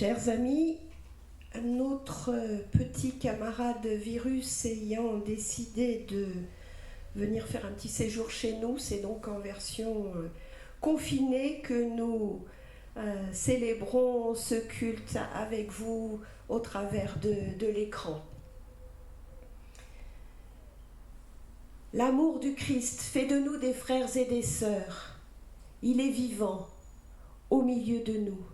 Chers amis, notre petit camarade virus ayant décidé de venir faire un petit séjour chez nous, c'est donc en version confinée que nous célébrons ce culte avec vous au travers de l'écran. L'amour du Christ fait de nous des frères et des sœurs. Il est vivant au milieu de nous.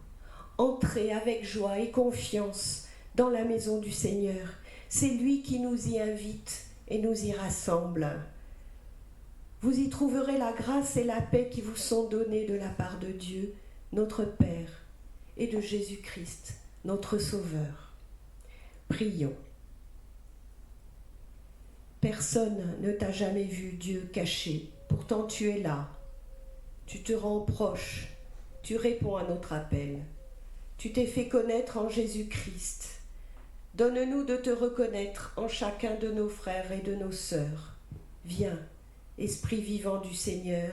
Entrez avec joie et confiance dans la maison du Seigneur. C'est lui qui nous y invite et nous y rassemble. Vous y trouverez la grâce et la paix qui vous sont données de la part de Dieu, notre Père, et de Jésus-Christ, notre Sauveur. Prions. Personne ne t'a jamais vu, Dieu, caché. Pourtant tu es là. Tu te rends proche. Tu réponds à notre appel. Tu t'es fait connaître en Jésus-Christ. Donne-nous de te reconnaître en chacun de nos frères et de nos sœurs. Viens, Esprit vivant du Seigneur,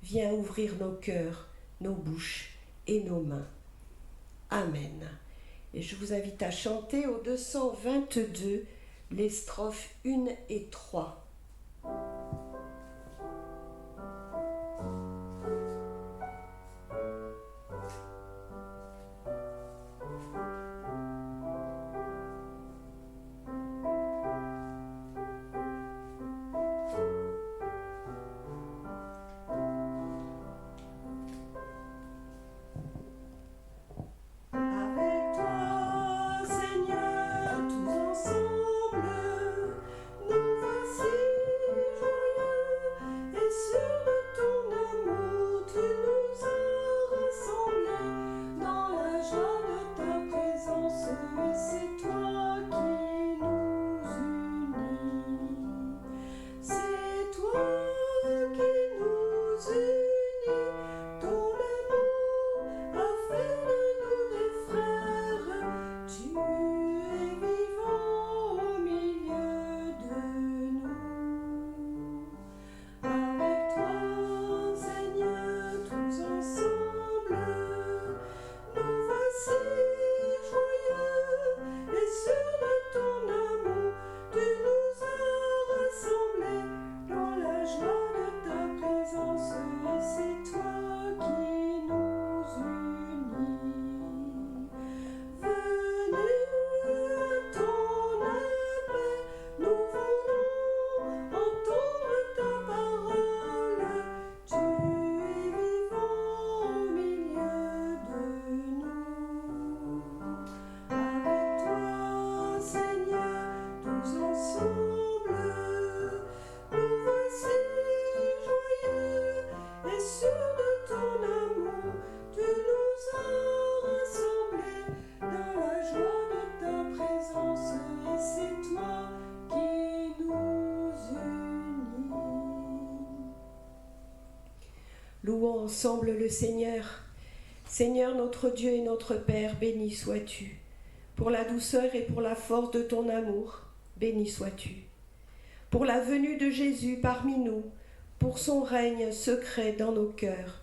viens ouvrir nos cœurs, nos bouches et nos mains. Amen. Et je vous invite à chanter au 222 les strophes 1 et 3. Louons ensemble le Seigneur. Seigneur notre Dieu et notre Père, béni sois-tu. Pour la douceur et pour la force de ton amour, béni sois-tu. Pour la venue de Jésus parmi nous, pour son règne secret dans nos cœurs,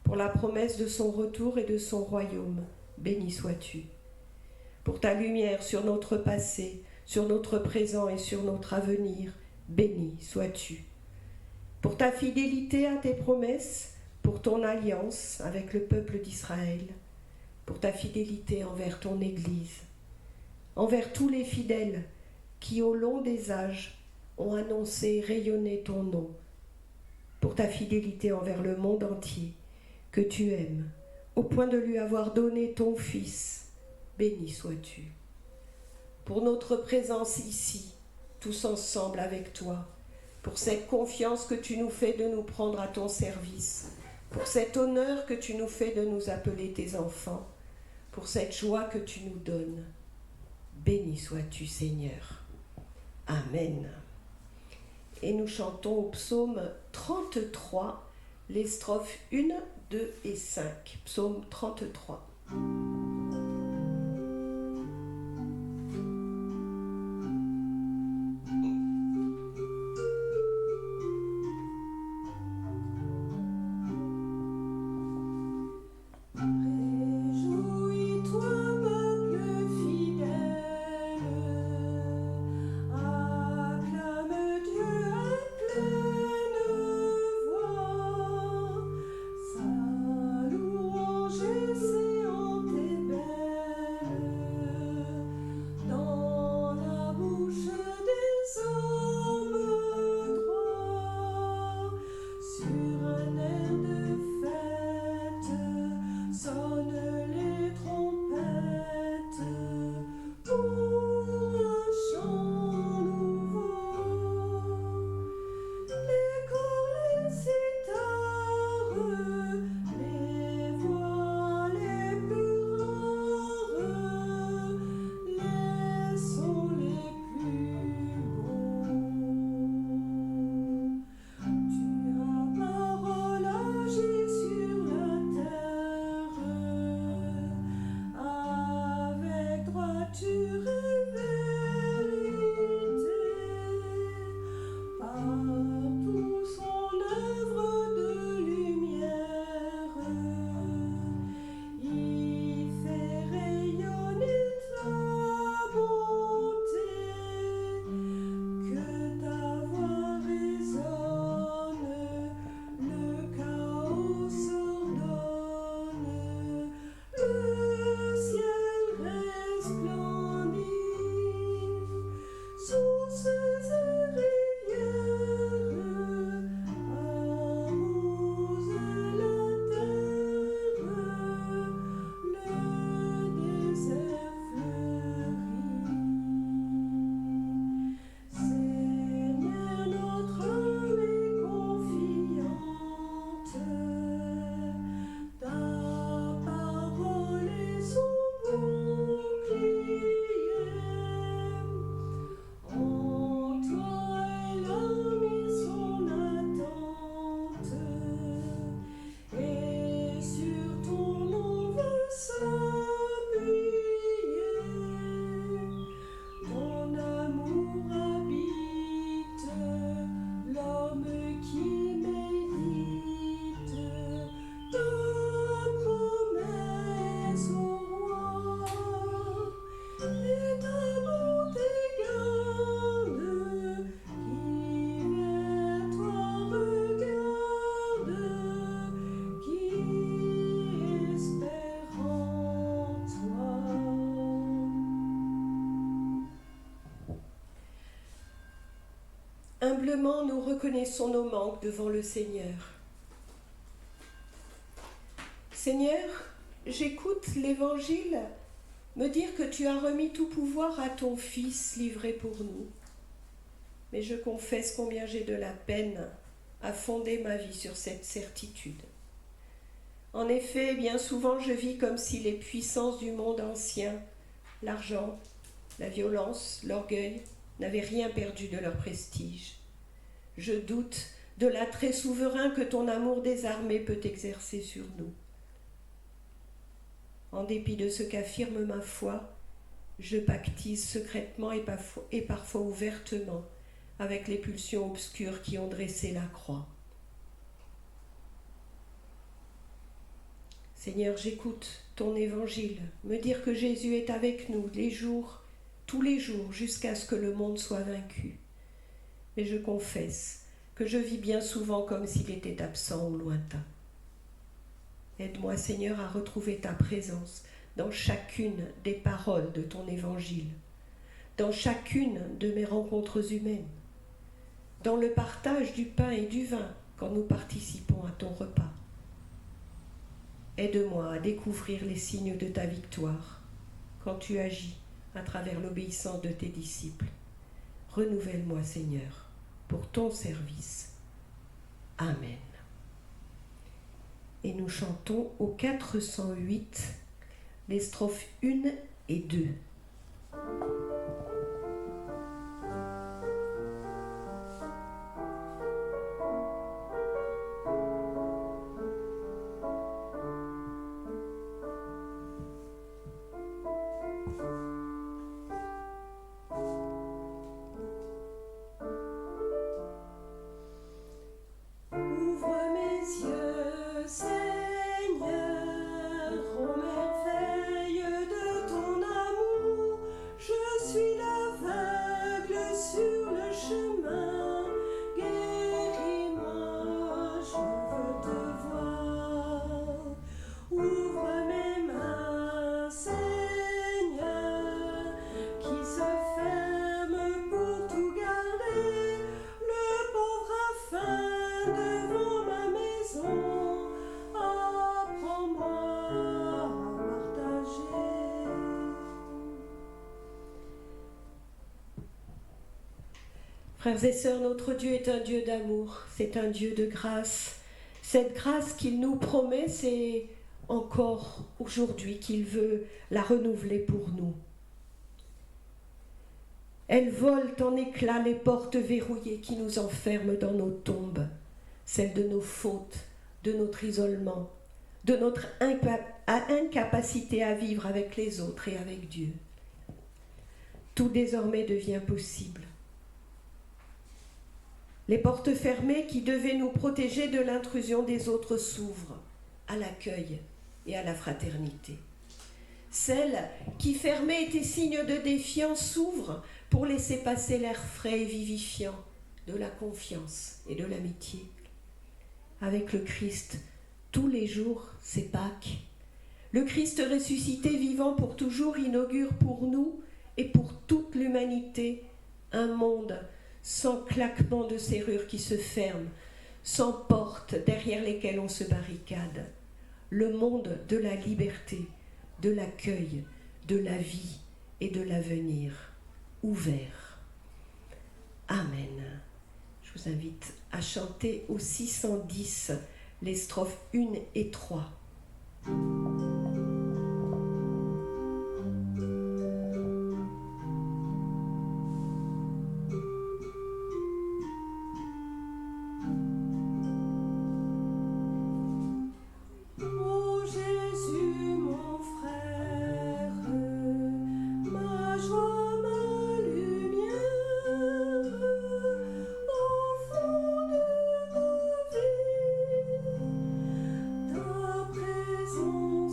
pour la promesse de son retour et de son royaume, béni sois-tu. Pour ta lumière sur notre passé, sur notre présent et sur notre avenir, béni sois-tu. Pour ta fidélité à tes promesses, pour ton alliance avec le peuple d'Israël, pour ta fidélité envers ton Église, envers tous les fidèles qui, au long des âges, ont annoncé et rayonné ton nom, pour ta fidélité envers le monde entier, que tu aimes, au point de lui avoir donné ton Fils, béni sois-tu. Pour notre présence ici, tous ensemble avec toi, pour cette confiance que tu nous fais de nous prendre à ton service, pour cet honneur que tu nous fais de nous appeler tes enfants, pour cette joie que tu nous donnes. Béni sois-tu, Seigneur. Amen. Et nous chantons au psaume 33, les strophes 1, 2 et 5. Psaume 33. Réjouis-toi. Humblement, nous reconnaissons nos manques devant le Seigneur. Seigneur, j'écoute l'Évangile me dire que tu as remis tout pouvoir à ton Fils livré pour nous. Mais je confesse combien j'ai de la peine à fonder ma vie sur cette certitude. En effet, bien souvent, je vis comme si les puissances du monde ancien, l'argent, la violence, l'orgueil, n'avaient rien perdu de leur prestige. Je doute de l'attrait souverain que ton amour désarmé peut exercer sur nous. En dépit de ce qu'affirme ma foi, je pactise secrètement et parfois ouvertement avec les pulsions obscures qui ont dressé la croix. Seigneur, j'écoute ton évangile me dire que Jésus est avec nous tous les jours, jusqu'à ce que le monde soit vaincu. Mais je confesse que je vis bien souvent comme s'il était absent ou lointain. Aide-moi, Seigneur, à retrouver ta présence dans chacune des paroles de ton évangile, dans chacune de mes rencontres humaines, dans le partage du pain et du vin quand nous participons à ton repas. Aide-moi à découvrir les signes de ta victoire quand tu agis à travers l'obéissance de tes disciples. Renouvelle-moi, Seigneur, pour ton service. Amen. Et nous chantons au 408 les strophes 1 et 2. Frères et sœurs, notre Dieu est un Dieu d'amour, c'est un Dieu de grâce. Cette grâce qu'il nous promet, c'est encore aujourd'hui qu'il veut la renouveler pour nous. Elle vole en éclats les portes verrouillées qui nous enferment dans nos tombes, celles de nos fautes, de notre isolement, de notre incapacité à vivre avec les autres et avec Dieu. Tout désormais devient possible. Les portes fermées qui devaient nous protéger de l'intrusion des autres s'ouvrent à l'accueil et à la fraternité. Celles qui fermées étaient signes de défiance s'ouvrent pour laisser passer l'air frais et vivifiant de la confiance et de l'amitié. Avec le Christ, tous les jours, c'est Pâques. Le Christ ressuscité, vivant pour toujours, inaugure pour nous et pour toute l'humanité un monde sans claquement de serrures qui se ferment, sans portes derrière lesquelles on se barricade. Le monde de la liberté, de l'accueil, de la vie et de l'avenir, ouvert. Amen. Je vous invite à chanter au 610 les strophes 1 et 3. Ta présence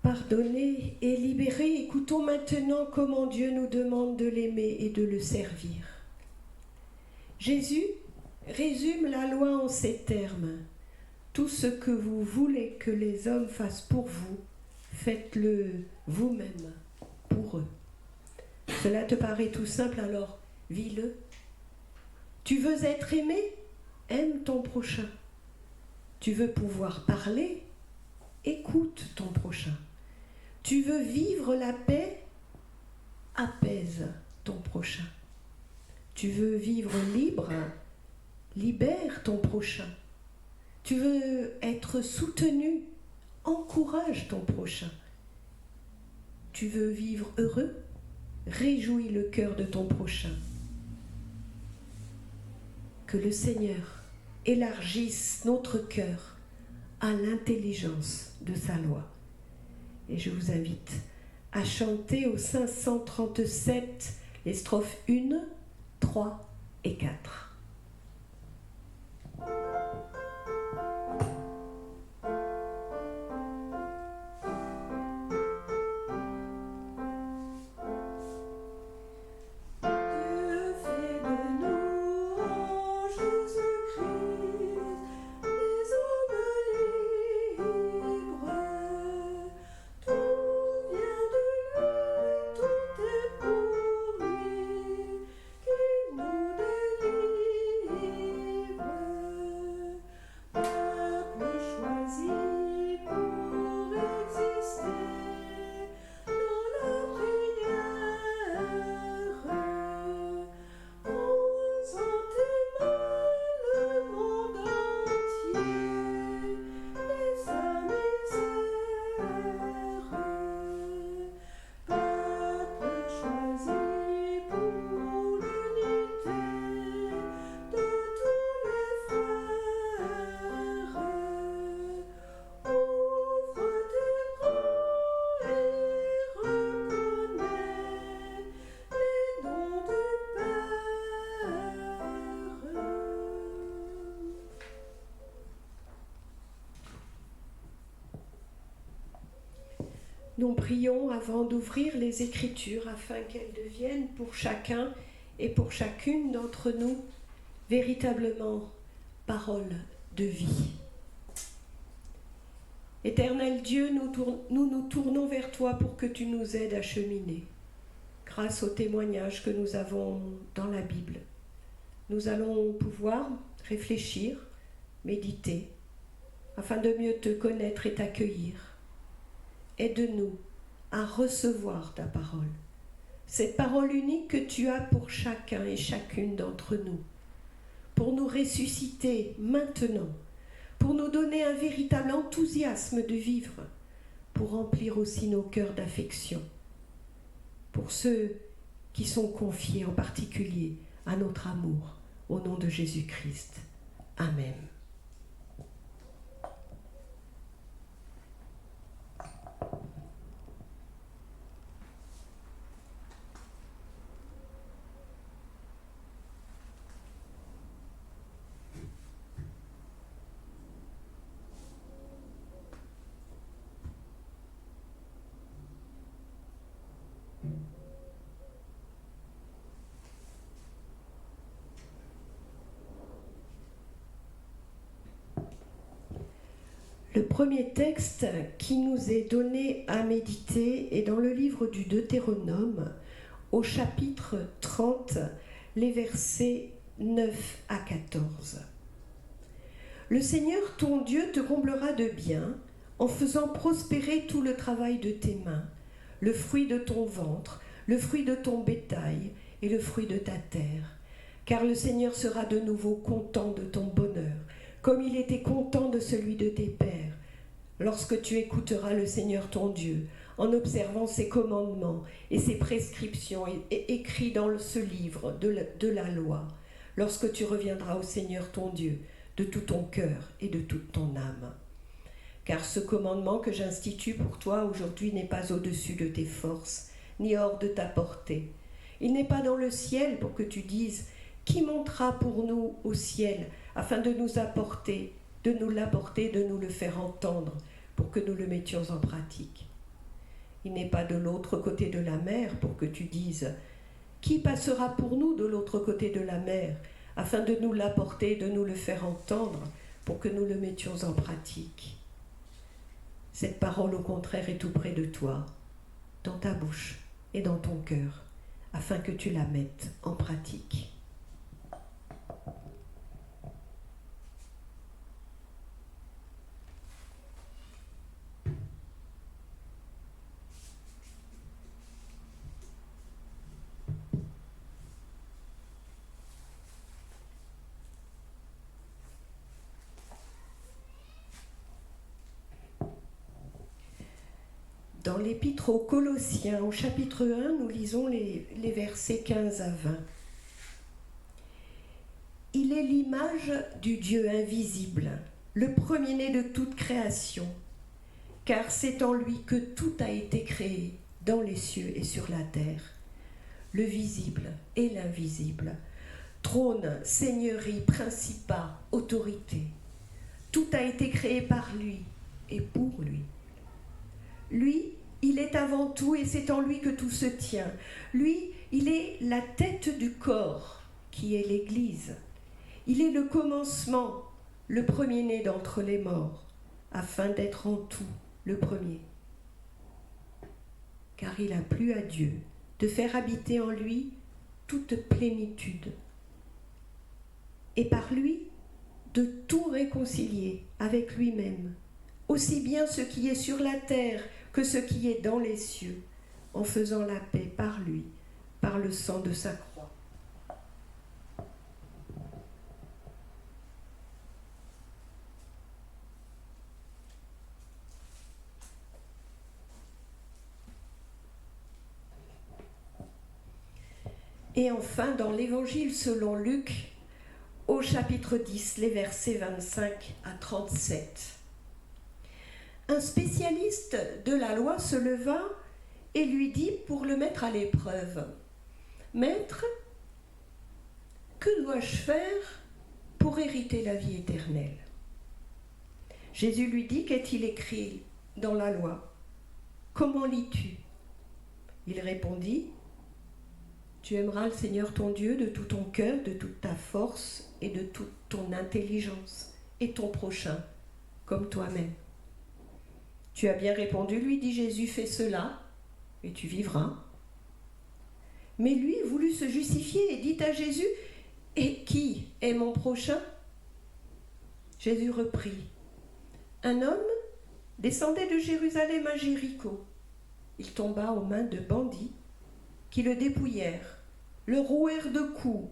Pardonnés et libérés, écoutons maintenant comment Dieu nous demande de l'aimer et de le servir. Jésus résume la loi en ces termes. Tout ce que vous voulez que les hommes fassent pour vous, faites-le vous-même pour eux. Cela te paraît tout simple, alors vis-le. Tu veux être aimé? Aime ton prochain. Tu veux pouvoir parler? Écoute ton prochain. Tu veux vivre la paix? Apaise ton prochain. Tu veux vivre libre? Libère ton prochain. Tu veux être soutenu? Encourage ton prochain. Tu veux vivre heureux? Réjouis le cœur de ton prochain. Que le Seigneur élargisse notre cœur à l'intelligence de sa loi. Et je vous invite à chanter au 537 les strophes 1, 3 et 4. Nous prions avant d'ouvrir les Écritures afin qu'elles deviennent pour chacun et pour chacune d'entre nous véritablement paroles de vie. Éternel Dieu, nous tournons vers toi pour que tu nous aides à cheminer. Grâce aux témoignages que nous avons dans la Bible, nous allons pouvoir réfléchir, méditer, afin de mieux te connaître et t'accueillir. Aide-nous à recevoir ta parole, cette parole unique que tu as pour chacun et chacune d'entre nous, pour nous ressusciter maintenant, pour nous donner un véritable enthousiasme de vivre, pour remplir aussi nos cœurs d'affection, pour ceux qui sont confiés en particulier à notre amour, au nom de Jésus-Christ. Amen. Le premier texte qui nous est donné à méditer est dans le livre du Deutéronome, au chapitre 30, les versets 9 à 14. Le Seigneur ton Dieu te comblera de bien en faisant prospérer tout le travail de tes mains, le fruit de ton ventre, le fruit de ton bétail et le fruit de ta terre. Car le Seigneur sera de nouveau content de ton bonheur, comme il était content de celui de tes pères, lorsque tu écouteras le Seigneur ton Dieu, en observant ses commandements et ses prescriptions écrits dans ce livre de la loi, lorsque tu reviendras au Seigneur ton Dieu de tout ton cœur et de toute ton âme. Car ce commandement que j'institue pour toi aujourd'hui n'est pas au-dessus de tes forces, ni hors de ta portée. Il n'est pas dans le ciel pour que tu dises « Qui montera pour nous au ciel afin de nous l'apporter, de nous le faire entendre, pour que nous le mettions en pratique ?» Il n'est pas de l'autre côté de la mer pour que tu dises « Qui passera pour nous de l'autre côté de la mer ?» afin de nous l'apporter, de nous le faire entendre, pour que nous le mettions en pratique. Cette parole, au contraire, est tout près de toi, dans ta bouche et dans ton cœur, afin que tu la mettes en pratique. Dans l'épître aux Colossiens, au chapitre 1, nous lisons les versets 15 à 20. Il est l'image du Dieu invisible, le premier-né de toute création, car c'est en lui que tout a été créé, dans les cieux et sur la terre, le visible et l'invisible, trône, seigneurie, principat, autorité. Tout a été créé par lui et pour lui. Lui, il est avant tout et c'est en lui que tout se tient. Lui, il est la tête du corps, qui est l'Église. Il est le commencement, le premier-né d'entre les morts, afin d'être en tout le premier. Car il a plu à Dieu de faire habiter en lui toute plénitude. Et par lui, de tout réconcilier avec lui-même, aussi bien ce qui est sur la terre que ce qui est dans les cieux, en faisant la paix par lui, par le sang de sa croix. Et enfin, dans l'Évangile selon Luc, au chapitre 10, les versets 25 à 37. Un spécialiste de la loi se leva et lui dit pour le mettre à l'épreuve, « Maître, que dois-je faire pour hériter la vie éternelle ?» Jésus lui dit, « Qu'est-il écrit dans la loi? Comment lis-tu » Il répondit, « Tu aimeras le Seigneur ton Dieu de tout ton cœur, de toute ta force et de toute ton intelligence, et ton prochain comme toi-même. » Tu as bien répondu, lui dit Jésus, fais cela et tu vivras. Mais lui voulut se justifier et dit à Jésus, et qui est mon prochain? Jésus reprit, un homme descendait de Jérusalem à Jéricho. Il tomba aux mains de bandits qui le dépouillèrent, le rouèrent de coups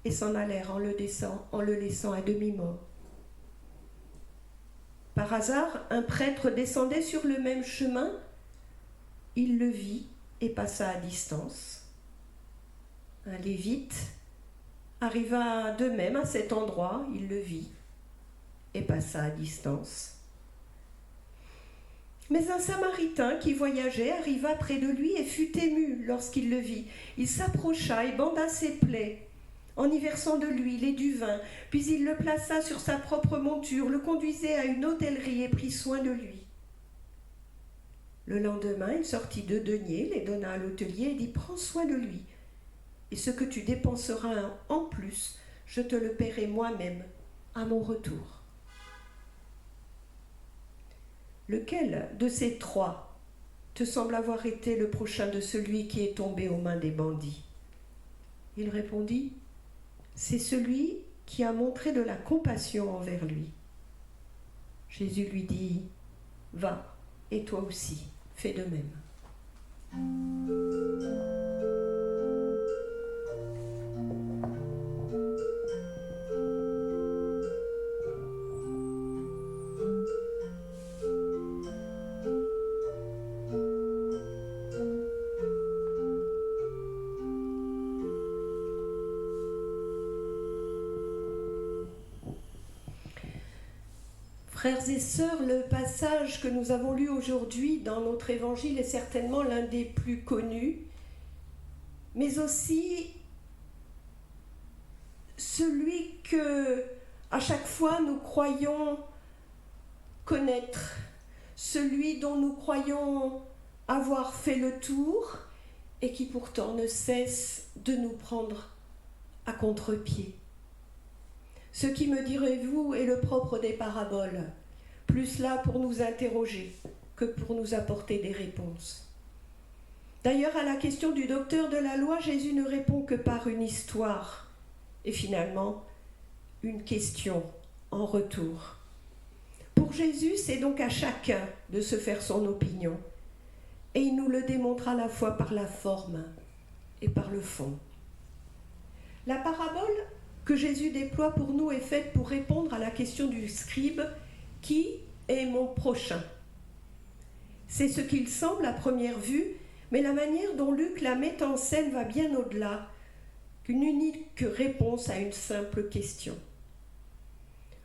et s'en allèrent en le laissant à demi-mort. Par hasard, un prêtre descendait sur le même chemin. Il le vit et passa à distance. Un lévite arriva de même à cet endroit. Il le vit et passa à distance. Mais un Samaritain qui voyageait arriva près de lui et fut ému lorsqu'il le vit. Il s'approcha et banda ses plaies en y versant de l'huile et du vin, puis il le plaça sur sa propre monture, le conduisait à une hôtellerie et prit soin de lui. Le lendemain, il sortit 2 deniers, les donna à l'hôtelier et dit « Prends soin de lui, et ce que tu dépenseras en plus, je te le paierai moi-même à mon retour. » Lequel de ces 3 te semble avoir été le prochain de celui qui est tombé aux mains des bandits? Il répondit, c'est celui qui a montré de la compassion envers lui. Jésus lui dit, va, et toi aussi, fais de même. Frères et sœurs, le passage que nous avons lu aujourd'hui dans notre évangile est certainement l'un des plus connus, mais aussi celui que, à chaque fois, nous croyons connaître, celui dont nous croyons avoir fait le tour et qui pourtant ne cesse de nous prendre à contre-pied. Ce qui, me direz-vous, est le propre des paraboles, plus là pour nous interroger que pour nous apporter des réponses. D'ailleurs, à la question du docteur de la loi, Jésus ne répond que par une histoire et finalement une question en retour. Pour Jésus, c'est donc à chacun de se faire son opinion et il nous le démontre à la fois par la forme et par le fond. La parabole que Jésus déploie pour nous est faite pour répondre à la question du scribe « Qui est mon prochain ?» C'est ce qu'il semble à première vue, mais la manière dont Luc la met en scène va bien au-delà qu'une unique réponse à une simple question.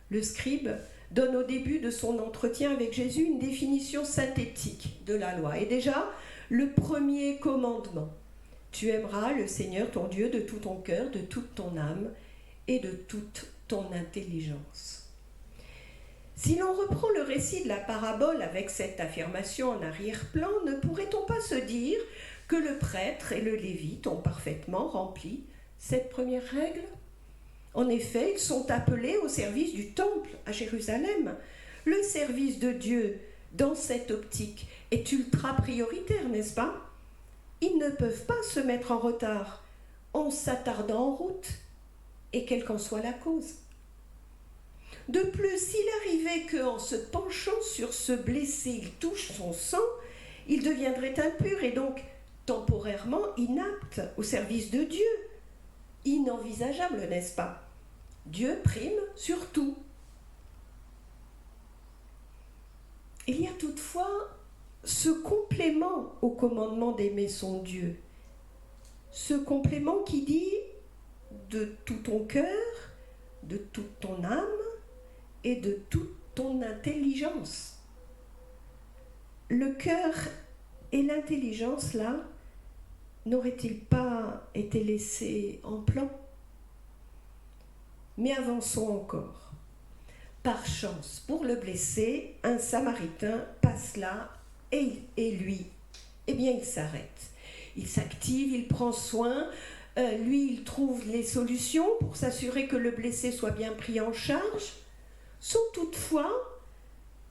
Le scribe donne au début de son entretien avec Jésus une définition synthétique de la loi. Et déjà, le premier commandement. Tu aimeras le Seigneur ton Dieu de tout ton cœur, de toute ton âme et de toute ton intelligence. Si l'on reprend le récit de la parabole avec cette affirmation en arrière-plan, ne pourrait-on pas se dire que le prêtre et le lévite ont parfaitement rempli cette première règle ? En effet, ils sont appelés au service du temple à Jérusalem. Le service de Dieu, dans cette optique, est ultra prioritaire, n'est-ce pas ? Ils ne peuvent pas se mettre en retard en s'attardant en route, et quelle qu'en soit la cause. De plus, s'il arrivait qu'en se penchant sur ce blessé, il touche son sang, il deviendrait impur et donc temporairement inapte au service de Dieu. Inenvisageable, n'est-ce pas ? Dieu prime sur tout. Il y a toutefois ce complément au commandement d'aimer son Dieu. Ce complément qui dit de tout ton cœur, de toute ton âme et de toute ton intelligence. Le cœur et l'intelligence, là, n'auraient-ils pas été laissés en plan ? Mais avançons encore. Par chance, pour le blessé, un Samaritain passe là et lui, eh bien, il s'arrête. Il s'active, il prend soin, lui, il trouve les solutions pour s'assurer que le blessé soit bien pris en charge, sans toutefois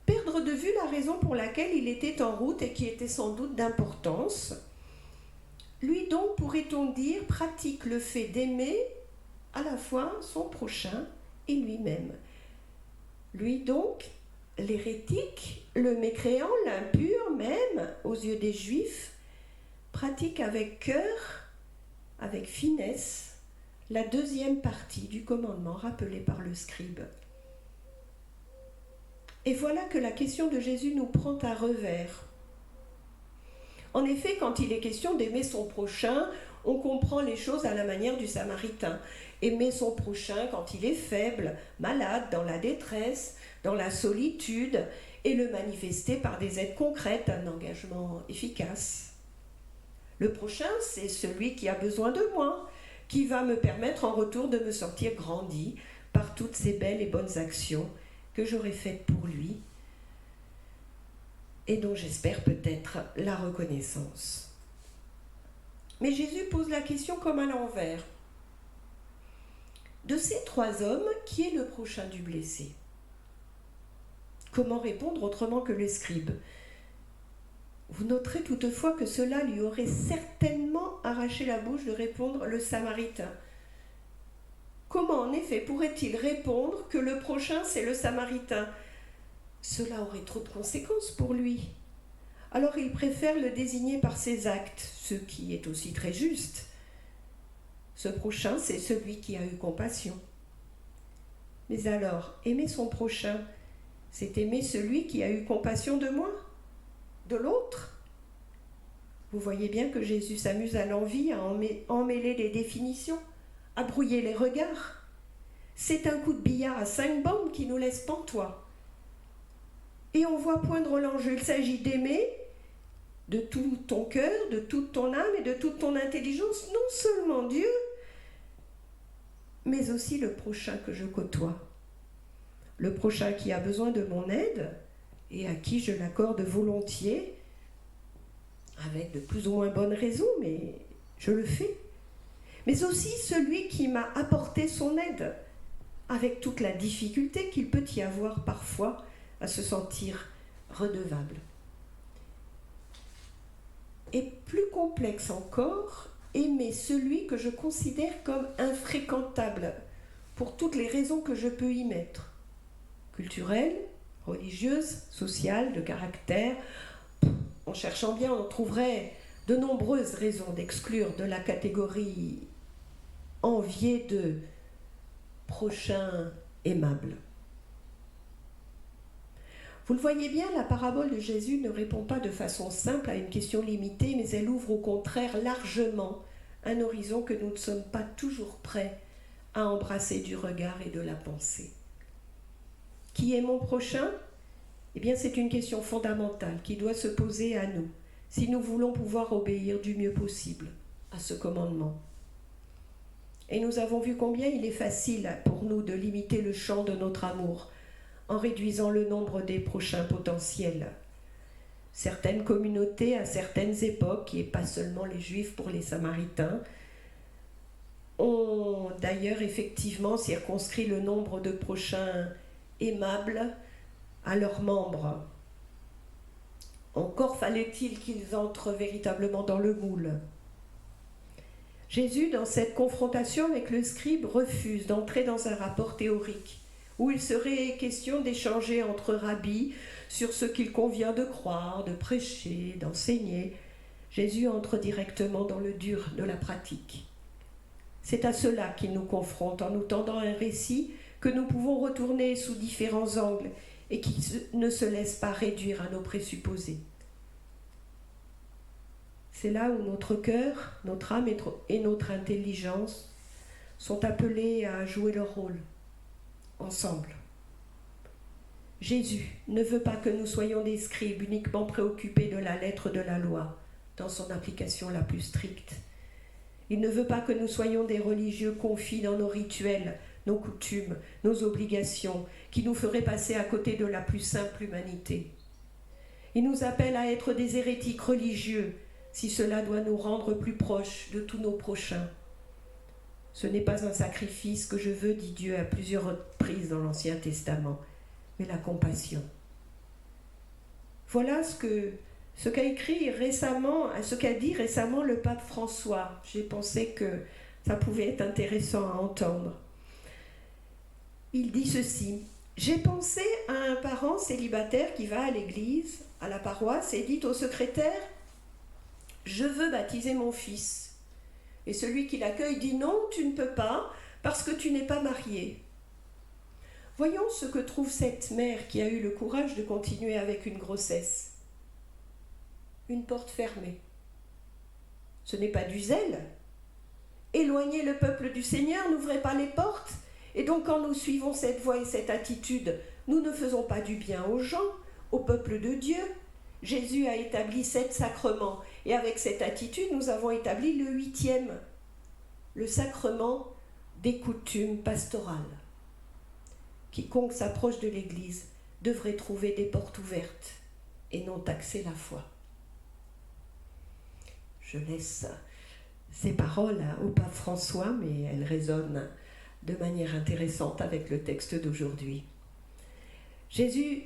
perdre de vue la raison pour laquelle il était en route et qui était sans doute d'importance. Lui donc, pourrait-on dire, pratique le fait d'aimer à la fois son prochain et lui-même. Lui donc, l'hérétique, le mécréant, l'impur même, aux yeux des Juifs, pratique avec cœur, avec finesse, la deuxième partie du commandement rappelé par le scribe. Et voilà que la question de Jésus nous prend à revers. En effet, quand il est question d'aimer son prochain, on comprend les choses à la manière du Samaritain. Aimer son prochain quand il est faible, malade, dans la détresse, dans la solitude, et le manifester par des aides concrètes, un engagement efficace. Le prochain, c'est celui qui a besoin de moi, qui va me permettre en retour de me sentir grandi par toutes ces belles et bonnes actions que j'aurai faites pour lui et dont j'espère peut-être la reconnaissance. Mais Jésus pose la question comme à l'envers. De ces trois hommes, qui est le prochain du blessé ? Comment répondre autrement que le scribe ? Vous noterez toutefois que cela lui aurait certainement arraché la bouche de répondre le Samaritain. Comment en effet pourrait-il répondre que le prochain c'est le Samaritain ? Cela aurait trop de conséquences pour lui. Alors il préfère le désigner par ses actes, ce qui est aussi très juste. Ce prochain, c'est celui qui a eu compassion. Mais alors, aimer son prochain, c'est aimer celui qui a eu compassion de moi, de l'autre. Vous voyez bien que Jésus s'amuse à l'envi, à emmêler les définitions, à brouiller les regards. C'est un coup de billard à 5 bandes qui nous laisse pantois. Et on voit poindre l'enjeu. Il s'agit d'aimer de tout ton cœur, de toute ton âme et de toute ton intelligence, non seulement Dieu, mais aussi le prochain que je côtoie. Le prochain qui a besoin de mon aide et à qui je l'accorde volontiers, avec de plus ou moins bonnes raisons, mais je le fais. Mais aussi celui qui m'a apporté son aide, avec toute la difficulté qu'il peut y avoir parfois à se sentir redevable. Et plus complexe encore, aimer celui que je considère comme infréquentable, pour toutes les raisons que je peux y mettre, culturelles, religieuses, sociales, de caractère. En cherchant bien, on trouverait de nombreuses raisons d'exclure de la catégorie enviée de prochain aimable. Vous le voyez bien, la parabole de Jésus ne répond pas de façon simple à une question limitée, mais elle ouvre au contraire largement un horizon que nous ne sommes pas toujours prêts à embrasser du regard et de la pensée. Qui est mon prochain ? Eh bien, c'est une question fondamentale qui doit se poser à nous, si nous voulons pouvoir obéir du mieux possible à ce commandement. Et nous avons vu combien il est facile pour nous de limiter le champ de notre amour en réduisant le nombre des prochains potentiels. Certaines communautés, à certaines époques, et pas seulement les Juifs pour les Samaritains, ont d'ailleurs effectivement circonscrit le nombre de prochains aimables à leurs membres. Encore fallait-il qu'ils entrent véritablement dans le moule. Jésus, dans cette confrontation avec le scribe, refuse d'entrer dans un rapport théorique, où il serait question d'échanger entre rabbis sur ce qu'il convient de croire, de prêcher, d'enseigner. Jésus entre directement dans le dur de la pratique. C'est à cela qu'il nous confronte en nous tendant un récit que nous pouvons retourner sous différents angles et qui ne se laisse pas réduire à nos présupposés. C'est là où notre cœur, notre âme et notre intelligence sont appelés à jouer leur rôle, ensemble. Jésus ne veut pas que nous soyons des scribes uniquement préoccupés de la lettre de la loi, dans son application la plus stricte. Il ne veut pas que nous soyons des religieux confis dans nos rituels, nos coutumes, nos obligations, qui nous feraient passer à côté de la plus simple humanité. Il nous appelle à être des hérétiques religieux, si cela doit nous rendre plus proches de tous nos prochains. Ce n'est pas un sacrifice que je veux, dit Dieu à plusieurs reprises dans l'Ancien Testament, mais la compassion. Voilà ce qu'a écrit récemment, ce qu'a dit récemment le pape François. J'ai pensé que ça pouvait être intéressant à entendre. Il dit ceci: j'ai pensé à un parent célibataire qui va à l'église, à la paroisse, et dit au secrétaire: je veux baptiser mon fils. Et celui qui l'accueille dit: non, tu ne peux pas, parce que tu n'es pas marié. Voyons ce que trouve cette mère qui a eu le courage de continuer avec une grossesse. Une porte fermée. Ce n'est pas du zèle. Éloigner le peuple du Seigneur n'ouvrait pas les portes. Et donc quand nous suivons cette voie et cette attitude, nous ne faisons pas du bien aux gens, au peuple de Dieu. Jésus a établi 7 sacrements. Et avec cette attitude, nous avons établi le 8e, le sacrement des coutumes pastorales. Quiconque s'approche de l'Église devrait trouver des portes ouvertes et non taxer la foi. Je laisse ces paroles au pape François, mais elles résonnent de manière intéressante avec le texte d'aujourd'hui. Jésus,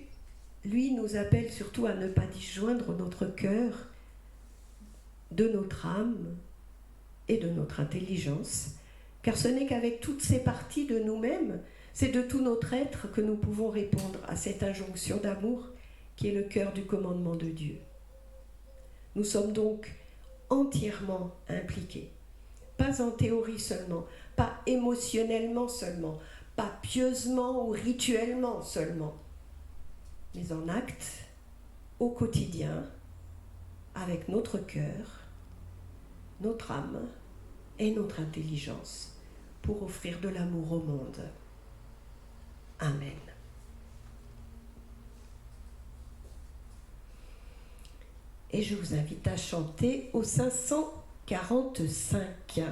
lui, nous appelle surtout à ne pas disjoindre notre cœur de notre âme et de notre intelligence, car ce n'est qu'avec toutes ces parties de nous-mêmes, c'est de tout notre être que nous pouvons répondre à cette injonction d'amour qui est le cœur du commandement de Dieu. Nous sommes donc entièrement impliqués, pas en théorie seulement, pas émotionnellement seulement, pas pieusement ou rituellement seulement, mais en acte, au quotidien, avec notre cœur, notre âme et notre intelligence pour offrir de l'amour au monde. Amen. Et je vous invite à chanter au 545.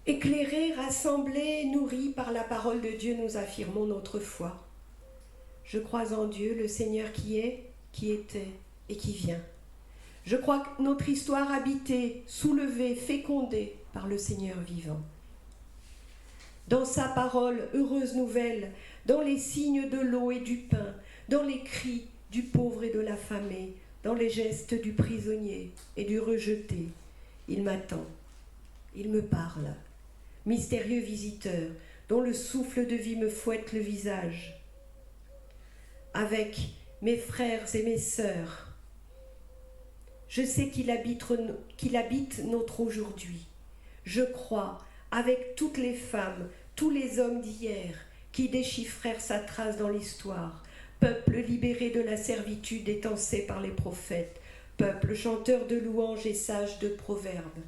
Éclairés, rassemblés, nourris par la parole de Dieu, nous affirmons notre foi. Je crois en Dieu, le Seigneur qui est, qui était et qui vient. Je crois que notre histoire habitée, soulevée, fécondée par le Seigneur vivant. Dans sa parole, heureuse nouvelle, dans les signes de l'eau et du pain, dans les cris du pauvre et de l'affamé, dans les gestes du prisonnier et du rejeté, il m'attend, il me parle. Mystérieux visiteur, dont le souffle de vie me fouette le visage. Avec mes frères et mes sœurs, je sais qu'il habite notre aujourd'hui. Je crois, avec toutes les femmes, tous les hommes d'hier, qui déchiffrèrent sa trace dans l'histoire, peuple libéré de la servitude étancée par les prophètes, peuple chanteur de louanges et sage de proverbes,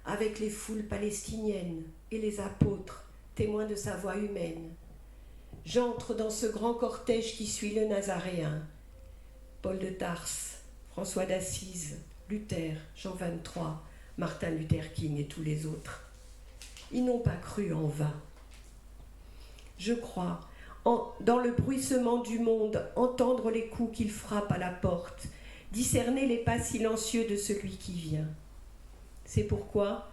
avec les foules palestiniennes et les apôtres, témoins de sa voix humaine. J'entre dans ce grand cortège qui suit le Nazaréen. Paul de Tarse, François d'Assise, Luther, Jean XXIII, Martin Luther King et tous les autres. Ils n'ont pas cru en vain. Je crois, dans le bruissement du monde, entendre les coups qu'il frappe à la porte, discerner les pas silencieux de celui qui vient. C'est pourquoi,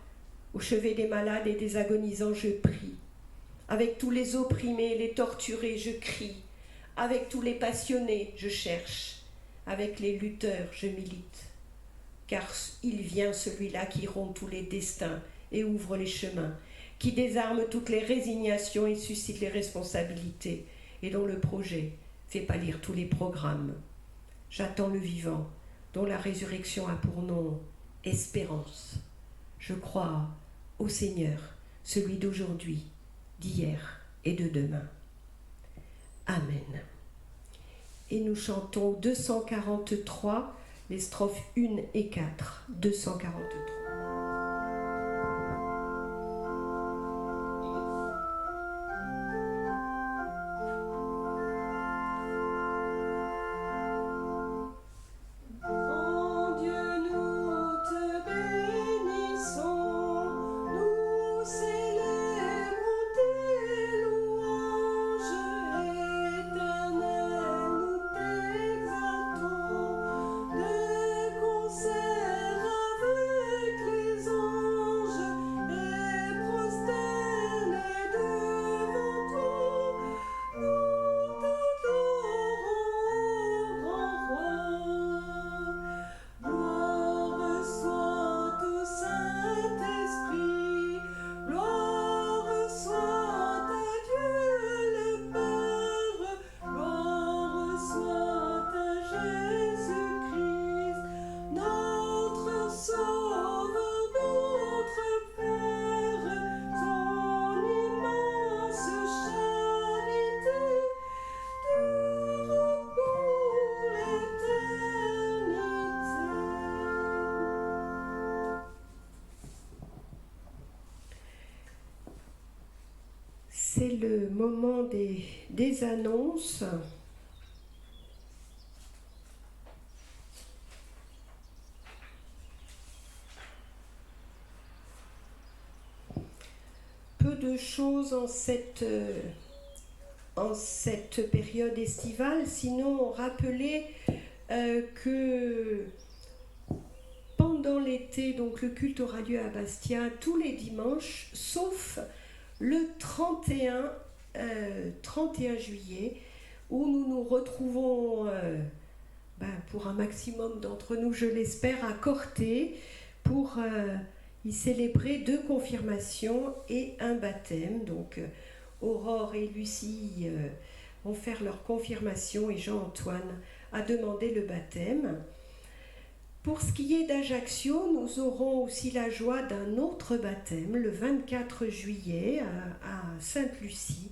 au chevet des malades et des agonisants, je prie. Avec tous les opprimés et les torturés, je crie. Avec tous les passionnés, je cherche. Avec les lutteurs, je milite. Car il vient celui-là qui rompt tous les destins et ouvre les chemins, qui désarme toutes les résignations et suscite les responsabilités, et dont le projet fait pâlir tous les programmes. J'attends le vivant, dont la résurrection a pour nom espérance. Je crois au Seigneur, celui d'aujourd'hui, d'hier et de demain. Amen. Et nous chantons 243, les strophes 1 et 4. 243. C'est le moment des annonces. Peu de choses en cette période estivale, sinon rappeler que pendant l'été, donc le culte aura lieu à Bastia tous les dimanches, sauf le 31 juillet, où nous nous retrouvons pour un maximum d'entre nous, je l'espère, à Corté, pour y célébrer 2 confirmations et un baptême. Donc Aurore et Lucie vont faire leur confirmation et Jean-Antoine a demandé le baptême. Pour ce qui est d'Ajaccio, nous aurons aussi la joie d'un autre baptême le 24 juillet à Sainte-Lucie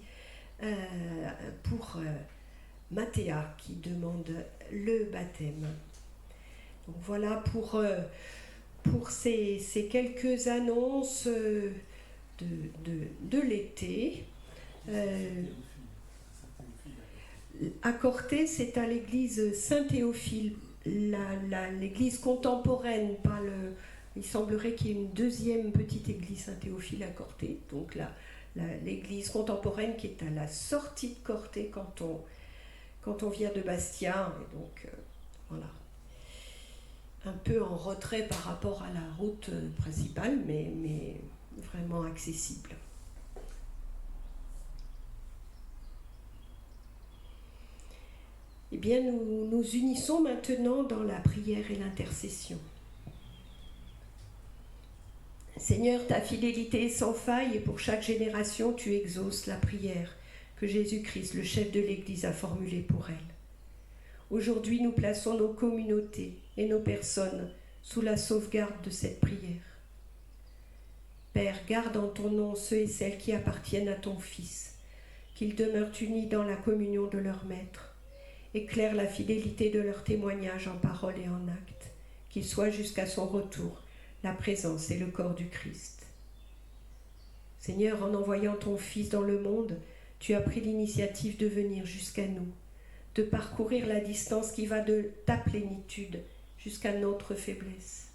pour Mathéa qui demande le baptême. Donc voilà pour ces quelques annonces de l'été. À Corté, c'est à l'église Saint-Théophile, l'église contemporaine, pas il semblerait qu'il y ait une deuxième petite église Saint-Théophile à Corté, donc l'église contemporaine qui est à la sortie de Corté quand on vient de Bastia, et donc voilà, un peu en retrait par rapport à la route principale, mais vraiment accessible. Eh bien, nous nous unissons maintenant dans la prière et l'intercession. Seigneur, ta fidélité est sans faille et pour chaque génération, tu exauces la prière que Jésus-Christ, le chef de l'Église, a formulée pour elle. Aujourd'hui, nous plaçons nos communautés et nos personnes sous la sauvegarde de cette prière. Père, garde en ton nom ceux et celles qui appartiennent à ton Fils, qu'ils demeurent unis dans la communion de leur Maître. Éclaire la fidélité de leur témoignage en parole et en acte, qu'il soit jusqu'à son retour la présence et le corps du Christ. Seigneur, en envoyant ton Fils dans le monde, tu as pris l'initiative de venir jusqu'à nous, de parcourir la distance qui va de ta plénitude jusqu'à notre faiblesse.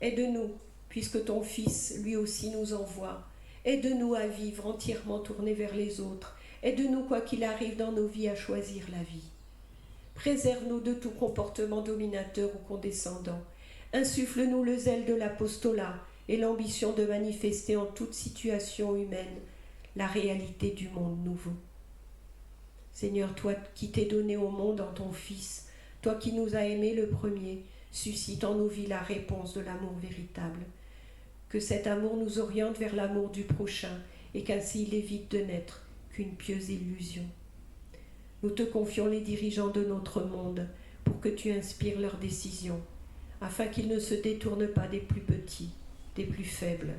Aide-nous, puisque ton Fils lui aussi nous envoie. Aide-nous à vivre entièrement tournés vers les autres. Aide-nous, quoi qu'il arrive dans nos vies, à choisir la vie. Préserve-nous de tout comportement dominateur ou condescendant. Insuffle-nous le zèle de l'apostolat et l'ambition de manifester en toute situation humaine la réalité du monde nouveau. Seigneur, toi qui t'es donné au monde en ton Fils, toi qui nous as aimés le premier, suscite en nos vies la réponse de l'amour véritable. Que cet amour nous oriente vers l'amour du prochain et qu'ainsi il évite de n'être qu'une pieuse illusion. Nous te confions les dirigeants de notre monde pour que tu inspires leurs décisions, afin qu'ils ne se détournent pas des plus petits, des plus faibles,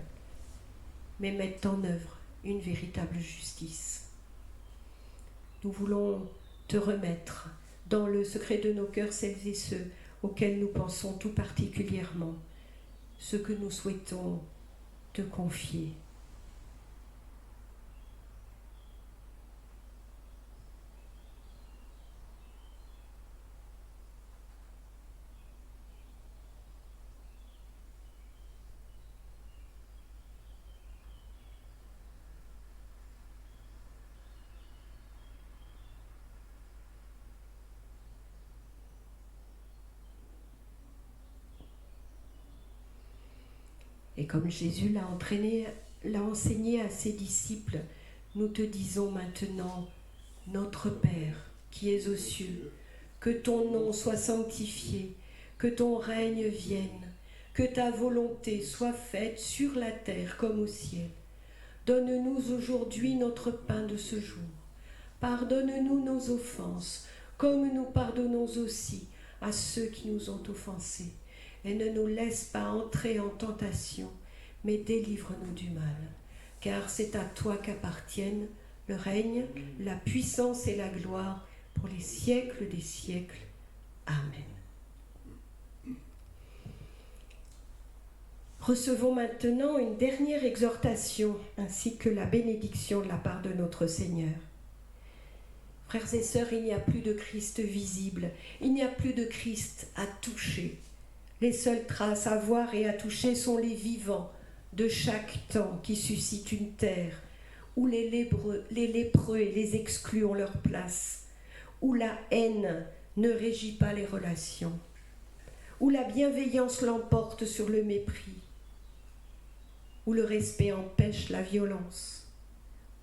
mais mettent en œuvre une véritable justice. Nous voulons te remettre dans le secret de nos cœurs celles et ceux auxquels nous pensons tout particulièrement, ceux que nous souhaitons te confier. Et comme Jésus l'a enseigné à ses disciples, nous te disons maintenant, notre Père qui es aux cieux, que ton nom soit sanctifié, que ton règne vienne, que ta volonté soit faite sur la terre comme au ciel. Donne-nous aujourd'hui notre pain de ce jour. Pardonne-nous nos offenses, comme nous pardonnons aussi à ceux qui nous ont offensés. Et ne nous laisse pas entrer en tentation, mais délivre-nous du mal. Car c'est à toi qu'appartiennent le règne, la puissance et la gloire pour les siècles des siècles. Amen. Recevons maintenant une dernière exhortation ainsi que la bénédiction de la part de notre Seigneur. Frères et sœurs, il n'y a plus de Christ visible, il n'y a plus de Christ à toucher. Les seules traces à voir et à toucher sont les vivants de chaque temps qui suscitent une terre, où les lépreux et les exclus ont leur place, où la haine ne régit pas les relations, où la bienveillance l'emporte sur le mépris, où le respect empêche la violence,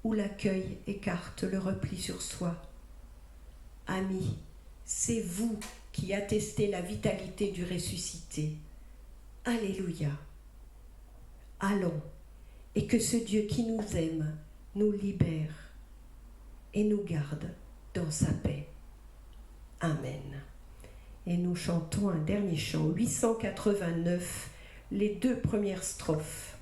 où l'accueil écarte le repli sur soi. Amis, c'est vous qui attestez la vitalité du ressuscité. Alléluia. Allons, et que ce Dieu qui nous aime nous libère et nous garde dans sa paix. Amen. Et nous chantons un dernier chant, 889, les 2 premières strophes.